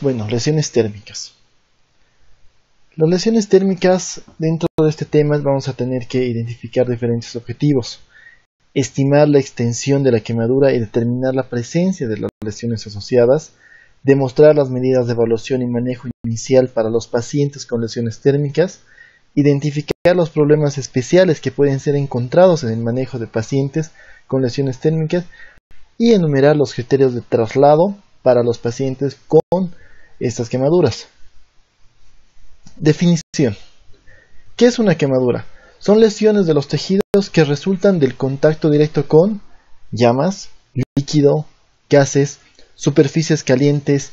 Bueno, lesiones térmicas. Las lesiones térmicas, dentro de este tema vamos a tener que identificar diferentes objetivos, estimar la extensión de la quemadura y determinar la presencia de las lesiones asociadas, demostrar las medidas de evaluación y manejo inicial para los pacientes con lesiones térmicas, identificar los problemas especiales que pueden ser encontrados en el manejo de pacientes con lesiones térmicas y enumerar los criterios de traslado para los pacientes con estas quemaduras. Definición. ¿Qué es una quemadura? Son lesiones de los tejidos que resultan del contacto directo con llamas, líquido, gases, superficies calientes,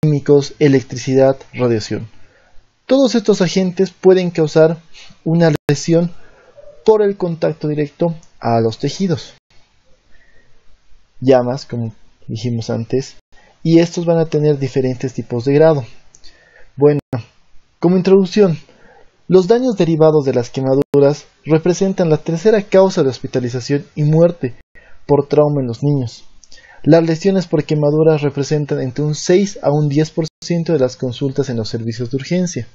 químicos, electricidad, radiación. Todos estos agentes pueden causar una lesión por el contacto directo a los tejidos. Llamas, como dijimos antes, y estos van a tener diferentes tipos de grado. Bueno, como introducción, los daños derivados de las quemaduras representan la tercera causa de hospitalización y muerte por trauma en los niños. Las lesiones por quemaduras representan entre un 6 a un 10% de las consultas en los servicios de urgencia.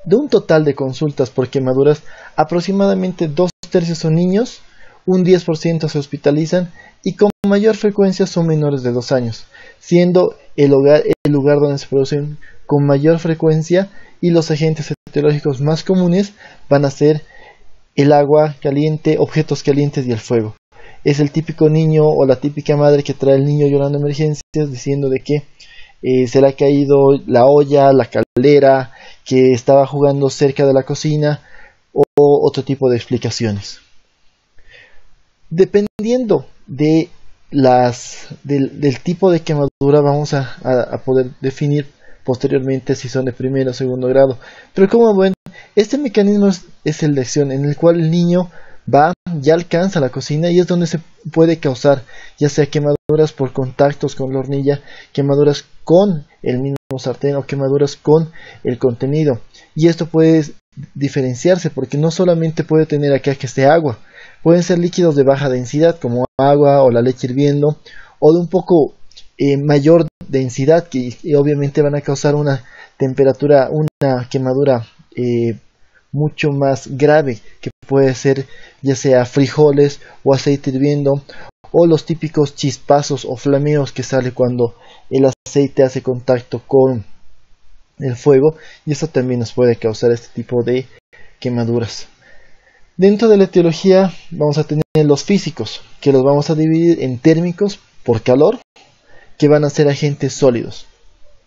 De un total de consultas por quemaduras, aproximadamente 2/3 son niños, un 10% se hospitalizan y con mayor frecuencia son menores de 2 años, siendo el lugar donde se producen con mayor frecuencia y los agentes etiológicos más comunes van a ser el agua caliente, objetos calientes y el fuego. Es el típico niño o la típica madre que trae al niño llorando en emergencias diciendo de que se le ha caído la olla, la caldera, que estaba jugando cerca de la cocina o otro tipo de explicaciones. Dependiendo de del tipo de quemadura vamos a poder definir posteriormente si son de primer o segundo grado. Pero como ven, este mecanismo es el de acción en el cual el niño ya alcanza la cocina y es donde se puede causar ya sea quemaduras por contactos con la hornilla, quemaduras con el mismo sartén o quemaduras con el contenido. Y esto puede diferenciarse porque no solamente puede tener acá que esté agua, pueden ser líquidos de baja densidad como agua o la leche hirviendo o de un poco mayor densidad que obviamente van a causar una temperatura, una quemadura mucho más grave, que puede ser ya sea frijoles o aceite hirviendo o los típicos chispazos o flameos que sale cuando el aceite hace contacto con el fuego, y eso también nos puede causar este tipo de quemaduras. Dentro de la etiología vamos a tener los físicos, que los vamos a dividir en térmicos por calor, que van a ser agentes sólidos,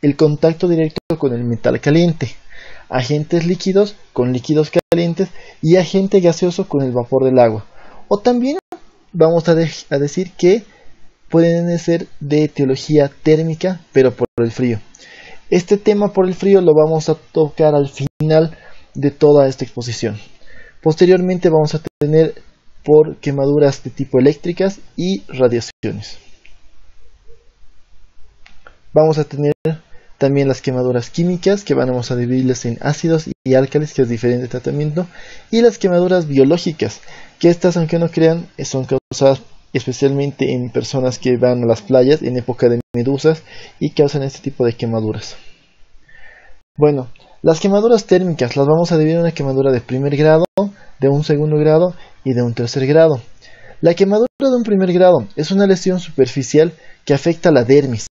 el contacto directo con el metal caliente, agentes líquidos con líquidos calientes y agente gaseoso con el vapor del agua. O también vamos a decir que pueden ser de etiología térmica, pero por el frío. Este tema por el frío lo vamos a tocar al final de toda esta exposición. Posteriormente vamos a tener por quemaduras de tipo eléctricas y radiaciones. Vamos a tener también las quemaduras químicas, que vamos a dividirlas en ácidos y álcalis, que es diferente tratamiento, y las quemaduras biológicas, que estas, aunque no crean, son causadas especialmente en personas que van a las playas en época de medusas y causan este tipo de quemaduras. Bueno, las quemaduras térmicas las vamos a dividir en una quemadura de primer grado, de un segundo grado y de un tercer grado. La quemadura de un primer grado es una lesión superficial que afecta a la dermis.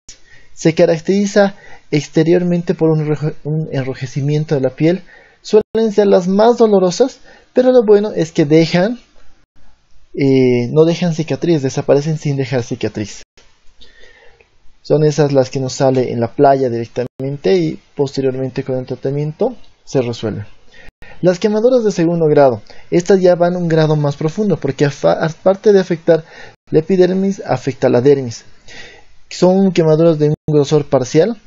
Se caracteriza exteriormente por un enrojecimiento de la piel. Suelen ser las más dolorosas, pero lo bueno es que no dejan cicatriz, desaparecen sin dejar cicatriz. Son esas las que nos sale en la playa directamente y posteriormente con el tratamiento se resuelven. Las quemaduras de segundo grado, estas ya van a un grado más profundo porque aparte de afectar la epidermis, afecta la dermis. Son quemaduras de un grosor parcial,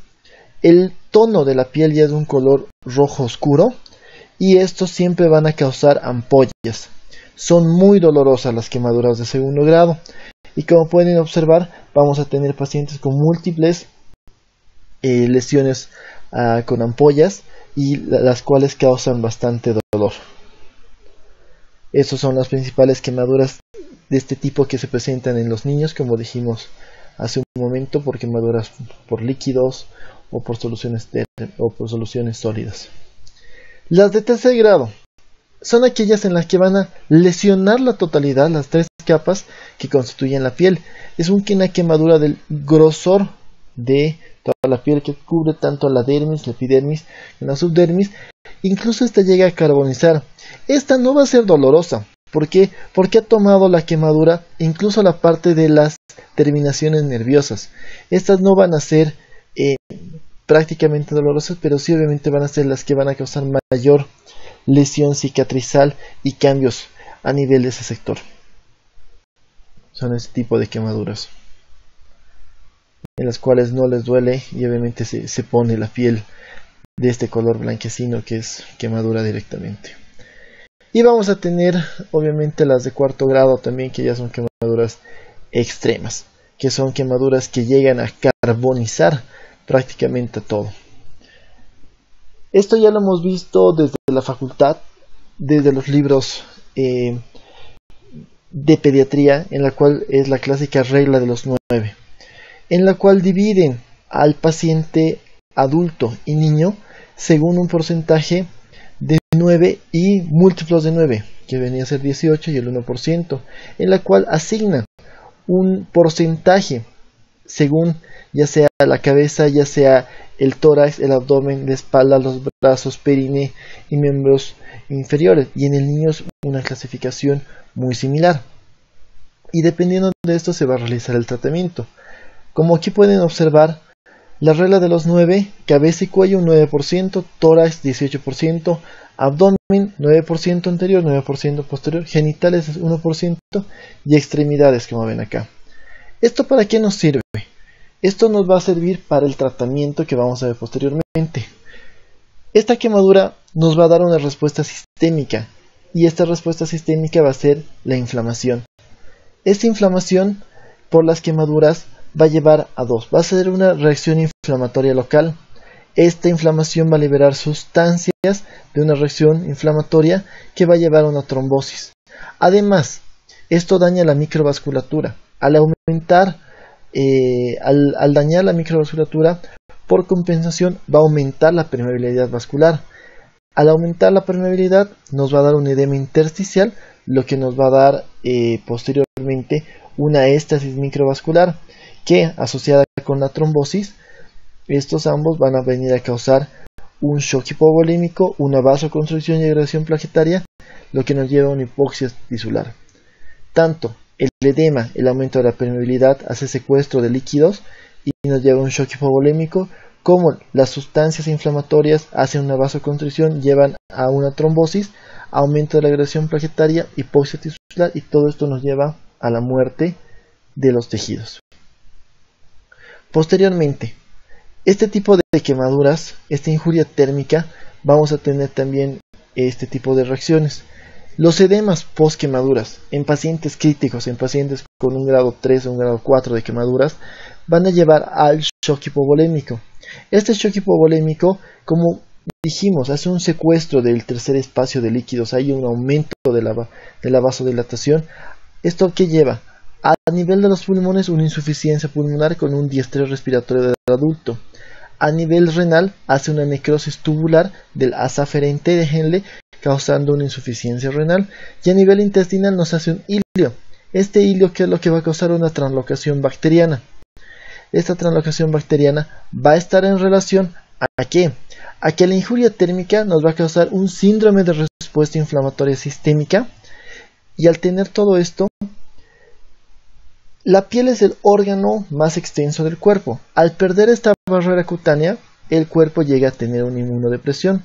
el tono de la piel ya es de un color rojo oscuro y estos siempre van a causar ampollas. Son muy dolorosas las quemaduras de segundo grado y como pueden observar vamos a tener pacientes con múltiples lesiones con ampollas y las cuales causan bastante dolor. Estas son las principales quemaduras de este tipo que se presentan en los niños, como dijimos hace un momento por quemaduras por líquidos o por soluciones sólidas. Las de tercer grado son aquellas en las que van a lesionar la totalidad, las 3 capas que constituyen la piel. Es una quemadura del grosor de toda la piel que cubre tanto la dermis, la epidermis y la subdermis. Incluso esta llega a carbonizar. Esta no va a ser dolorosa. ¿Por qué? Porque ha tomado la quemadura incluso la parte de las terminaciones nerviosas. Estas no van a ser prácticamente dolorosas, pero sí obviamente van a ser las que van a causar mayor lesión cicatrizal y cambios a nivel de ese sector. Son ese tipo de quemaduras en las cuales no les duele y obviamente se pone la piel de este color blanquecino que es quemadura directamente. Y vamos a tener obviamente las de cuarto grado también, que ya son quemaduras extremas, que son quemaduras que llegan a carbonizar prácticamente todo. Esto ya lo hemos visto desde la facultad, desde los libros de pediatría, en la cual es la clásica regla de los 9, en la cual dividen al paciente adulto y niño según un porcentaje de 9 y múltiplos de 9, que venía a ser 18 y el 1%, en la cual asignan un porcentaje según ya sea la cabeza, ya sea el tórax, el abdomen, la espalda, los brazos, perine y miembros inferiores. Y en el niño es una clasificación muy similar. Y dependiendo de esto se va a realizar el tratamiento. Como aquí pueden observar, la regla de los 9, cabeza y cuello un 9%, tórax 18%, abdomen 9% anterior, 9% posterior, genitales 1% y extremidades, como ven acá. ¿Esto para qué nos sirve? Esto nos va a servir para el tratamiento que vamos a ver posteriormente. Esta quemadura nos va a dar una respuesta sistémica y esta respuesta sistémica va a ser la inflamación. Esta inflamación por las quemaduras va a llevar a dos. Va a ser una reacción inflamatoria local. Esta inflamación va a liberar sustancias de una reacción inflamatoria que va a llevar a una trombosis. Además, esto daña la microvasculatura. Al dañar la microvasculatura, por compensación va a aumentar la permeabilidad vascular. Al aumentar la permeabilidad nos va a dar un edema intersticial, lo que nos va a dar posteriormente una éstasis microvascular que, asociada con la trombosis, estos ambos van a venir a causar un shock hipovolímico, una vasoconstricción y agregación plaquetaria, lo que nos lleva a una hipoxia tisular. Tanto el edema, el aumento de la permeabilidad hace secuestro de líquidos y nos lleva a un shock hipovolémico, como las sustancias inflamatorias hacen una vasoconstricción, llevan a una trombosis, aumento de la agregación plaquetaria, hipoxia tisular, y todo esto nos lleva a la muerte de los tejidos. Posteriormente, este tipo de quemaduras, esta injuria térmica, vamos a tener también este tipo de reacciones. Los edemas post quemaduras en pacientes críticos, en pacientes con un grado 3 o un grado 4 de quemaduras, van a llevar al shock hipovolémico. Este shock hipovolémico, como dijimos, hace un secuestro del tercer espacio de líquidos, hay un aumento de la vasodilatación. ¿Esto qué lleva? A nivel de los pulmones, una insuficiencia pulmonar con un diestrés respiratorio del adulto. A nivel renal, hace una necrosis tubular del asa aferente de Henle, causando una insuficiencia renal. Y a nivel intestinal nos hace un ilio. Este ilio, ¿qué es lo que va a causar? Una translocación bacteriana. Esta translocación bacteriana va a estar en relación ¿a qué? A que la injuria térmica nos va a causar un síndrome de respuesta inflamatoria sistémica. Y al tener todo esto, la piel es el órgano más extenso del cuerpo. Al perder esta barrera cutánea, el cuerpo llega a tener una inmunodepresión.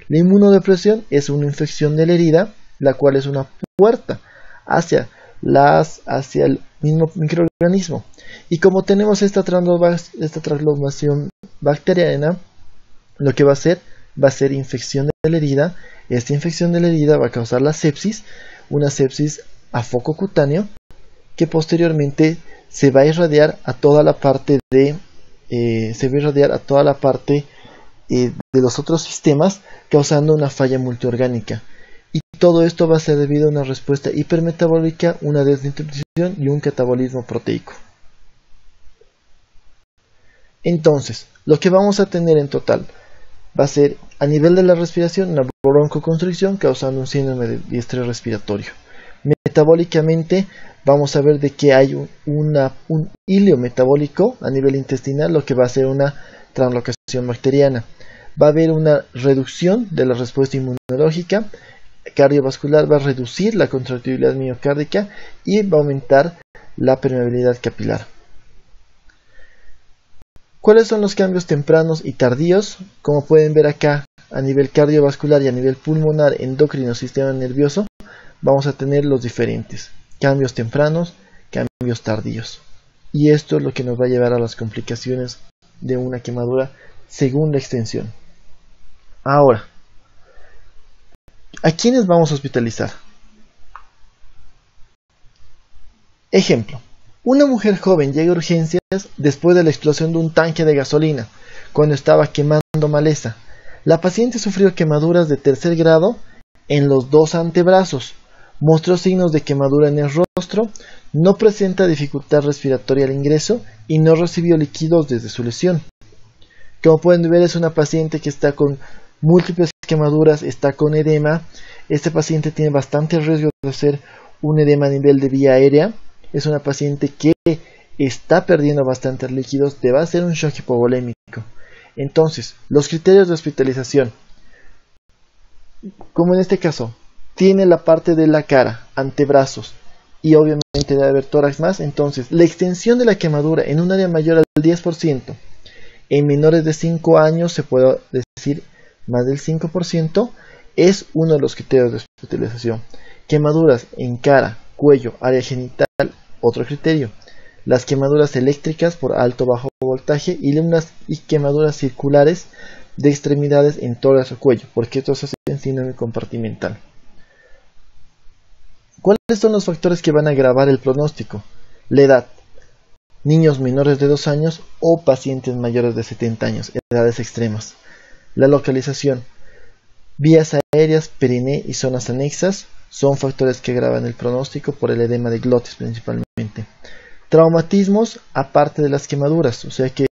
La inmunodepresión es una infección de la herida, la cual es una puerta hacia el mismo microorganismo. Y como tenemos esta translocación bacteriana, lo que va a ser infección de la herida. Esta infección de la herida va a causar la sepsis, una sepsis a foco cutáneo, que posteriormente se va a irradiar a toda la parte de los otros sistemas, causando una falla multiorgánica. Y todo esto va a ser debido a una respuesta hipermetabólica, una desnutrición y un catabolismo proteico. Entonces, lo que vamos a tener en total va a ser a nivel de la respiración una broncoconstricción causando un síndrome de estrés respiratorio. Metabólicamente vamos a ver de que hay un hilo metabólico a nivel intestinal, lo que va a ser una translocación bacteriana. Va a haber una reducción de la respuesta inmunológica cardiovascular, va a reducir la contractibilidad miocárdica y va a aumentar la permeabilidad capilar. ¿Cuáles son los cambios tempranos y tardíos? Como pueden ver acá, a nivel cardiovascular y a nivel pulmonar, endocrino, sistema nervioso, vamos a tener los diferentes cambios tempranos, cambios tardíos. Y esto es lo que nos va a llevar a las complicaciones de una quemadura según la extensión. Ahora, ¿a quiénes vamos a hospitalizar? Ejemplo. Una mujer joven llega a urgencias después de la explosión de un tanque de gasolina, cuando estaba quemando maleza. La paciente sufrió quemaduras de tercer grado en los dos antebrazos, mostró signos de quemadura en el rostro, no presenta dificultad respiratoria al ingreso y no recibió líquidos desde su lesión. Como pueden ver, es una paciente que está con múltiples quemaduras, está con edema. Este paciente tiene bastante riesgo de hacer un edema a nivel de vía aérea. Es una paciente que está perdiendo bastantes líquidos, te va a hacer un shock hipovolémico. Entonces, los criterios de hospitalización, como en este caso, tiene la parte de la cara, antebrazos y obviamente debe haber tórax más. Entonces, la extensión de la quemadura en un área mayor al 10%, en menores de 5 años se puede decir más del 5%, es uno de los criterios de hospitalización. Quemaduras en cara, cuello, área genital, otro criterio. Las quemaduras eléctricas por alto o bajo voltaje y quemaduras circulares de extremidades en tórax o cuello, porque esto se hace en síndrome compartimental. ¿Cuáles son los factores que van a agravar el pronóstico? La edad. Niños menores de 2 años o pacientes mayores de 70 años, edades extremas. La localización. Vías aéreas, periné y zonas anexas son factores que agravan el pronóstico por el edema de glotis principalmente. Traumatismos aparte de las quemaduras, o sea que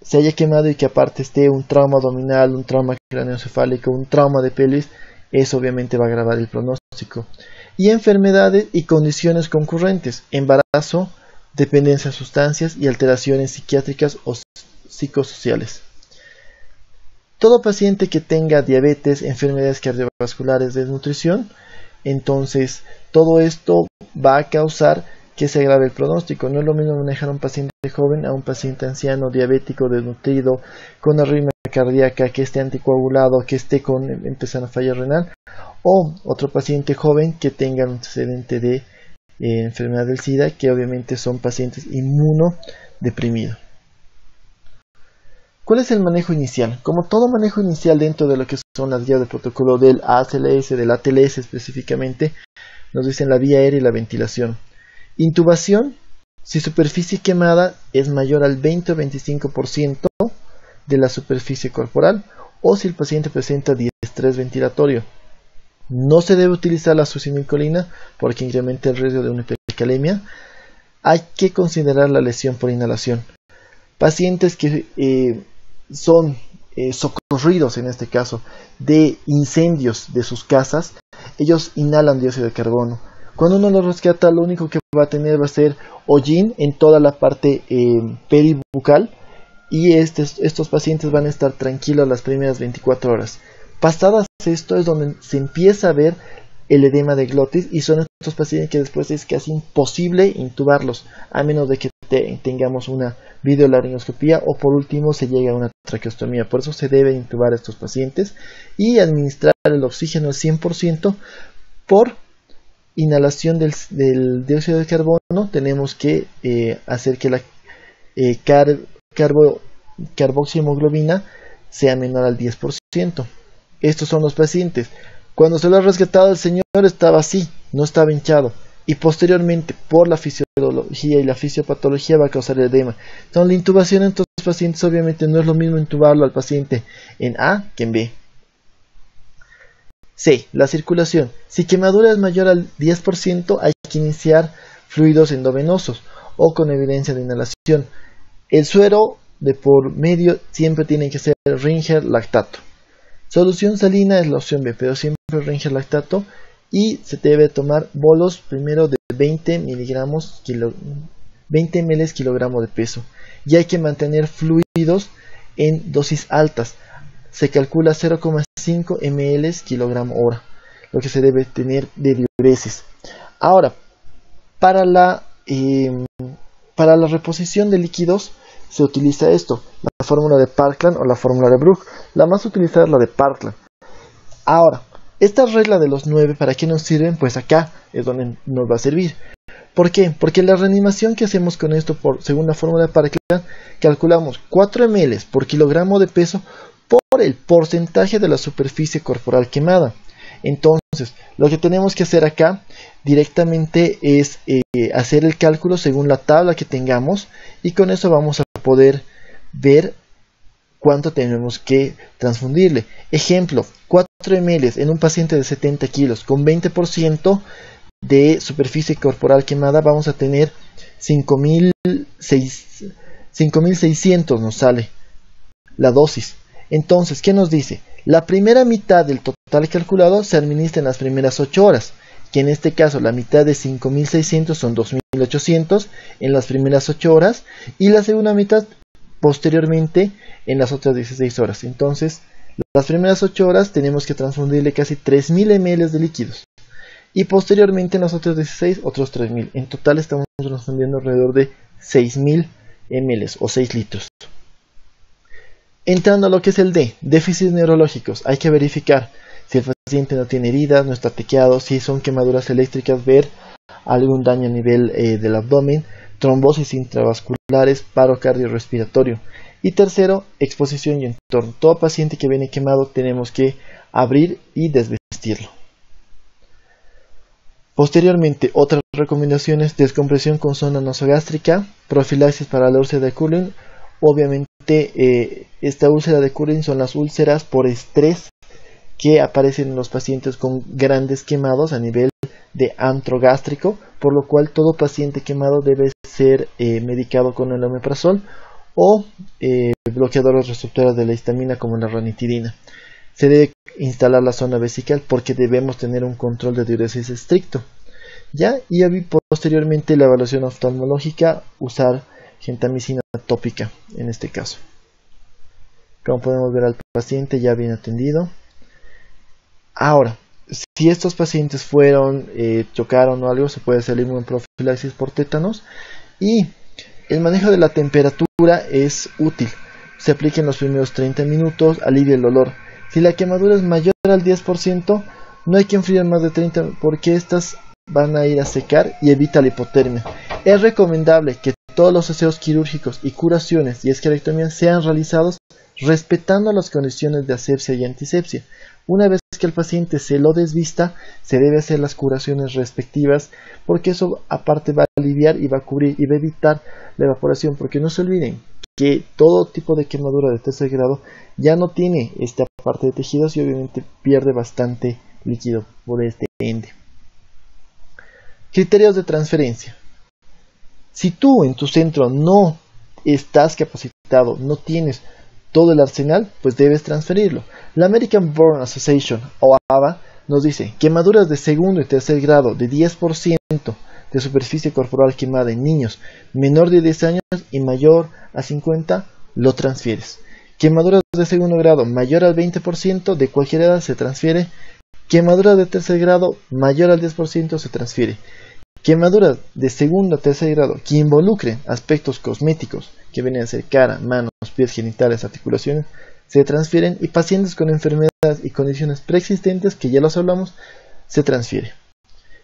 se haya quemado y que aparte esté un trauma abdominal, un trauma craneoencefálico, un trauma de pelvis, eso obviamente va a agravar el pronóstico. Y enfermedades y condiciones concurrentes, embarazo, dependencia de sustancias y alteraciones psiquiátricas o psicosociales. Todo paciente que tenga diabetes, enfermedades cardiovasculares, desnutrición, entonces todo esto va a causar que se agrave el pronóstico. No es lo mismo manejar a un paciente joven a un paciente anciano, diabético, desnutrido, con arritmia cardíaca, que esté anticoagulado, que esté empezando a fallar renal, o otro paciente joven que tenga un antecedente de enfermedad del SIDA, que obviamente son pacientes inmunodeprimidos. ¿Cuál es el manejo inicial? Como todo manejo inicial dentro de lo que son las guías de protocolo del ACLS, del ATLS específicamente, nos dicen la vía aérea y la ventilación. Intubación, si superficie quemada es mayor al 20 o 25% de la superficie corporal, o si el paciente presenta diestrés ventilatorio. No se debe utilizar la succinilcolina porque incrementa el riesgo de una hipercalemia. Hay que considerar la lesión por inhalación. Pacientes que son socorridos, en este caso, de incendios de sus casas, ellos inhalan dióxido de carbono. Cuando uno lo rescata, lo único que va a tener va a ser hollín en toda la parte peribucal, y estos pacientes van a estar tranquilos las primeras 24 horas. Pasadas esto es donde se empieza a ver el edema de glotis, y son estos pacientes que después es casi imposible intubarlos, a menos de que tengamos una videolaringoscopía o por último se llegue a una traqueostomía. Por eso se debe intubar a estos pacientes y administrar el oxígeno al 100% por inhalación del dióxido de carbono. Tenemos que hacer que la carboxihemoglobina sea menor al 10%. Estos son los pacientes. Cuando se lo ha rescatado, el señor estaba así, no estaba hinchado, y posteriormente por la fisiología y la fisiopatología va a causar el edema. Entonces la intubación en estos pacientes obviamente no es lo mismo intubarlo al paciente en A que en B. C. La circulación. Si quemadura es mayor al 10%, hay que iniciar fluidos endovenosos o con evidencia de inhalación. El suero de por medio siempre tiene que ser Ringer lactato. Solución salina es la opción B, pero siempre Ringer lactato, y se debe tomar bolos primero de 20 ml kilogramo de peso, y hay que mantener fluidos en dosis altas. Se calcula 0,5 ml kilogramo hora, lo que se debe tener de diuresis. Ahora, para la reposición de líquidos se utiliza esto, la fórmula de Parkland o la fórmula de Brook. La más utilizada es la de Parkland. Ahora, esta regla de los 9, ¿para qué nos sirven? Pues acá es donde nos va a servir. ¿Por qué? Porque la reanimación que hacemos con esto, según la fórmula de Parkland, calculamos 4 ml por kilogramo de peso por el porcentaje de la superficie corporal quemada. Entonces, lo que tenemos que hacer acá directamente es hacer el cálculo según la tabla que tengamos, y con eso vamos a poder ver cuánto tenemos que transfundirle. Ejemplo, 4 ml en un paciente de 70 kilos con 20% de superficie corporal quemada, vamos a tener 5.600 nos sale la dosis. Entonces, ¿qué nos dice? La primera mitad del total calculado se administra en las primeras 8 horas, que en este caso la mitad de 5.600 son 2.800 en las primeras 8 horas, y la segunda mitad posteriormente en las otras 16 horas. Entonces, las primeras 8 horas tenemos que transfundirle casi 3.000 ml de líquidos, y posteriormente en las otras 16 otros 3.000. En total estamos transfundiendo alrededor de 6.000 ml o 6 litros. Entrando a lo que es el D, déficits neurológicos, hay que verificar si el paciente no tiene heridas, no está tequeado, si son quemaduras eléctricas, ver algún daño a nivel del abdomen, trombosis intravasculares, paro cardiorrespiratorio. Y tercero, exposición y entorno. Todo paciente que viene quemado tenemos que abrir y desvestirlo. Posteriormente, otras recomendaciones: descompresión con sonda nasogástrica, profilaxis para la úlcera de Curlin. Obviamente esta úlcera de Curlin son las úlceras por estrés que aparecen en los pacientes con grandes quemados a nivel de antro gástrico, por lo cual todo paciente quemado debe ser medicado con el omeprazol o bloqueadores receptores de la histamina como la ranitidina. Se debe instalar la sonda vesical porque debemos tener un control de diuresis estricto. ¿Ya? Y posteriormente la evaluación oftalmológica, usar gentamicina tópica en este caso. Como podemos ver, al paciente ya bien atendido. Ahora, si estos pacientes fueron, chocaron o algo, se puede hacer inmunoprofilaxis por tétanos, y el manejo de la temperatura es útil. Se aplica en los primeros 30 minutos, alivia el dolor. Si la quemadura es mayor al 10%, no hay que enfriar más de 30 porque estas van a ir a secar y evita la hipotermia. Es recomendable que todos los aseos quirúrgicos y curaciones y esclerectomías sean realizados respetando las condiciones de asepsia y antisepsia. Una vez que el paciente se lo desvista, se debe hacer las curaciones respectivas, porque eso aparte va a aliviar y va a cubrir y va a evitar la evaporación, porque no se olviden que todo tipo de quemadura de tercer grado ya no tiene esta parte de tejidos y obviamente pierde bastante líquido por este ende. Criterios de transferencia. Si tú en tu centro no estás capacitado, no tienes todo el arsenal, pues debes transferirlo. La American Burn Association o ABA nos dice: quemaduras de segundo y tercer grado de 10% de superficie corporal quemada en niños menor de 10 años y mayor a 50, lo transfieres. Quemaduras de segundo grado mayor al 20% de cualquier edad se transfiere. Quemaduras de tercer grado mayor al 10% se transfiere. Quemaduras de segundo a tercer grado que involucren aspectos cosméticos, que vienen a ser cara, manos, pies, genitales, articulaciones, se transfieren, y pacientes con enfermedades y condiciones preexistentes, que ya los hablamos, se transfiere.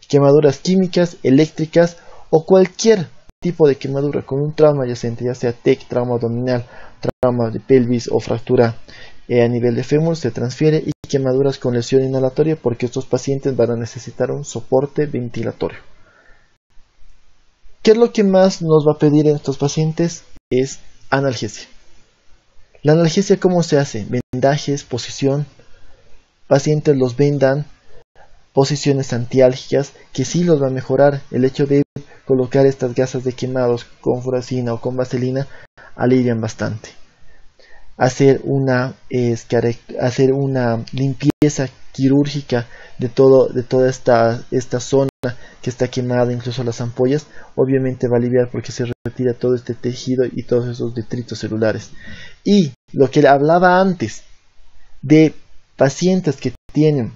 Quemaduras químicas, eléctricas o cualquier tipo de quemadura con un trauma adyacente, ya sea TEC, trauma abdominal, trauma de pelvis o fractura a nivel de fémur, se transfiere. Y quemaduras con lesión inhalatoria, porque estos pacientes van a necesitar un soporte ventilatorio. ¿Qué es lo que más nos va a pedir en estos pacientes? Es analgesia. La analgesia, ¿cómo se hace? Vendajes, posición. Pacientes los vendan, posiciones antiálgicas, que sí los va a mejorar. El hecho de colocar estas gasas de quemados con furacina o con vaselina alivian bastante. Hacer una limpieza quirúrgica de toda esta zona que está quemada, incluso las ampollas, obviamente va a aliviar porque se retira todo este tejido y todos esos detritos celulares. Y lo que hablaba antes de pacientes que tienen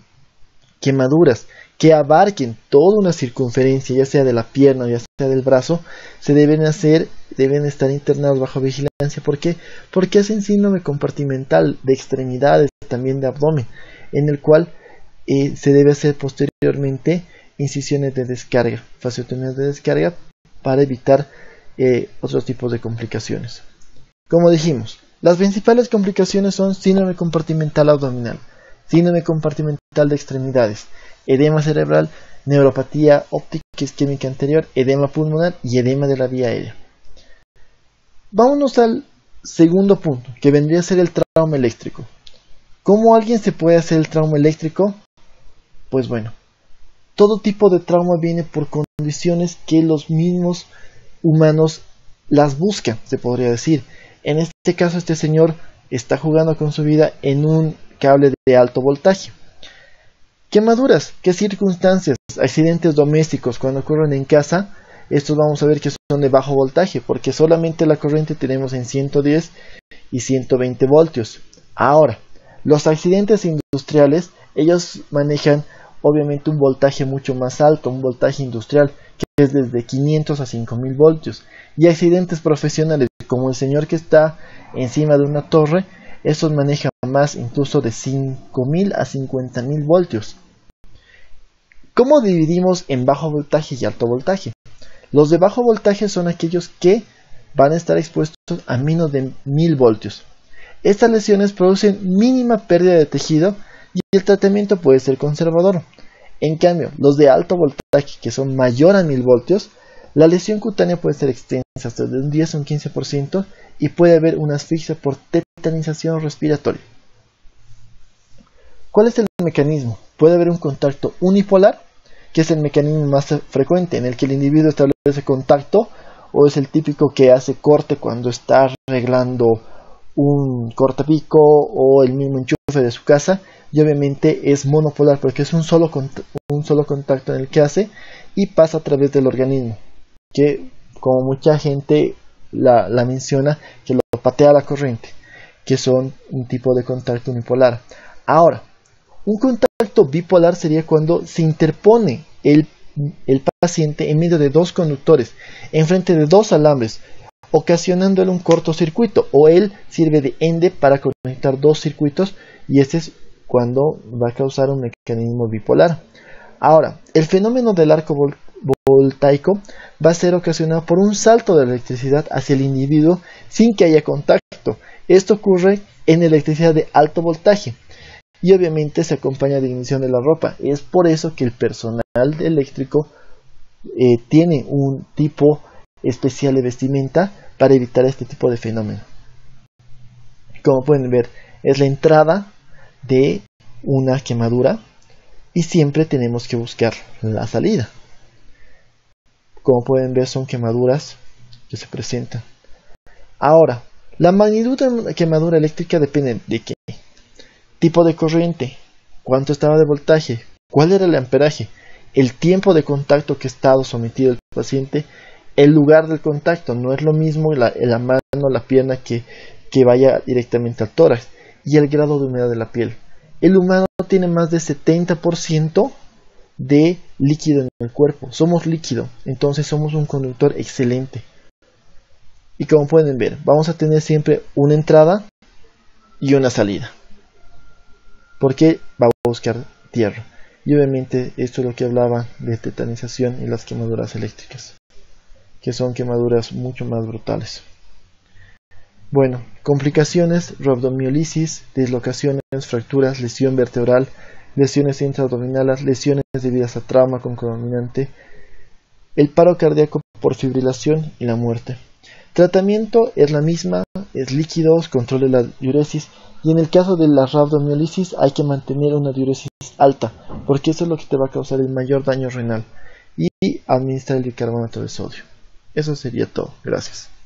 quemaduras que abarquen toda una circunferencia, ya sea de la pierna o ya sea del brazo, deben estar internados bajo vigilancia. ¿Por qué? Porque hacen síndrome compartimental de extremidades, también de abdomen, en el cual se debe hacer posteriormente incisiones de descarga, fasciotomías de descarga, para evitar otros tipos de complicaciones. Como dijimos, las principales complicaciones son síndrome compartimental abdominal, síndrome compartimental de extremidades, edema cerebral, neuropatía óptica isquémica anterior, edema pulmonar y edema de la vía aérea. Vámonos al segundo punto, que vendría a ser el trauma eléctrico. ¿Cómo alguien se puede hacer el trauma eléctrico? Pues bueno, todo tipo de trauma viene por condiciones que los mismos humanos las buscan, se podría decir. En este caso, este señor está jugando con su vida en un cable de alto voltaje. Quemaduras, ¿qué circunstancias? Accidentes domésticos cuando ocurren en casa, estos vamos a ver que son de bajo voltaje, porque solamente la corriente tenemos en 110 y 120 voltios. Ahora, los accidentes industriales, ellos manejan obviamente un voltaje mucho más alto, un voltaje industrial, que es desde 500 a 5000 voltios. Y accidentes profesionales, como el señor que está encima de una torre, estos manejan más, incluso de 5000 a 50000 voltios. ¿Cómo dividimos en bajo voltaje y alto voltaje? Los de bajo voltaje son aquellos que van a estar expuestos a menos de 1000 voltios. Estas lesiones producen mínima pérdida de tejido y el tratamiento puede ser conservador. En cambio, los de alto voltaje, que son mayor a 1000 voltios, la lesión cutánea puede ser extensa hasta de un 10 a un 15% y puede haber una asfixia por tetanización respiratoria. ¿Cuál es el mecanismo? Puede haber un contacto unipolar, que es el mecanismo más frecuente, en el que el individuo establece contacto, o es el típico que hace corte cuando está arreglando un cortapico o el mismo enchufe de su casa, y obviamente es monopolar porque es un solo contacto en el que hace y pasa a través del organismo, que como mucha gente la menciona, que lo patea la corriente, que son un tipo de contacto unipolar. Ahora, un contacto bipolar sería cuando se interpone el paciente en medio de dos conductores, enfrente de dos alambres, ocasionándole un cortocircuito, o él sirve de ende para conectar dos circuitos, y este es cuando va a causar un mecanismo bipolar. Ahora, el fenómeno del arco voltaico va a ser ocasionado por un salto de electricidad hacia el individuo sin que haya contacto. Esto ocurre en electricidad de alto voltaje y obviamente se acompaña de ignición de la ropa. Es por eso que el personal eléctrico tiene un tipo especial de vestimenta para evitar este tipo de fenómeno. Como pueden ver, es la entrada de una quemadura y siempre tenemos que buscar la salida. Como pueden ver, son quemaduras que se presentan. Ahora, la magnitud de una quemadura eléctrica depende de qué tipo de corriente, cuánto estaba de voltaje, cuál era el amperaje, el tiempo de contacto que ha estado sometido el paciente, el lugar del contacto. No es lo mismo la mano, la pierna que vaya directamente al tórax, y el grado de humedad de la piel. El humano tiene más de 70% de líquido en el cuerpo. Somos líquido, entonces somos un conductor excelente. Y como pueden ver, vamos a tener siempre una entrada y una salida, porque va a buscar tierra. Y obviamente esto es lo que hablaba de tetanización y las quemaduras eléctricas, que son quemaduras mucho más brutales. Bueno, complicaciones: rhabdomiolisis, dislocaciones, fracturas, lesión vertebral, lesiones intraabdominales, lesiones debidas a trauma concomitante, el paro cardíaco por fibrilación y la muerte. Tratamiento es la misma, es líquidos, control de la diuresis, y en el caso de la rhabdomiolisis hay que mantener una diuresis alta, porque eso es lo que te va a causar el mayor daño renal, y administrar el bicarbonato de sodio. Eso sería todo. Gracias.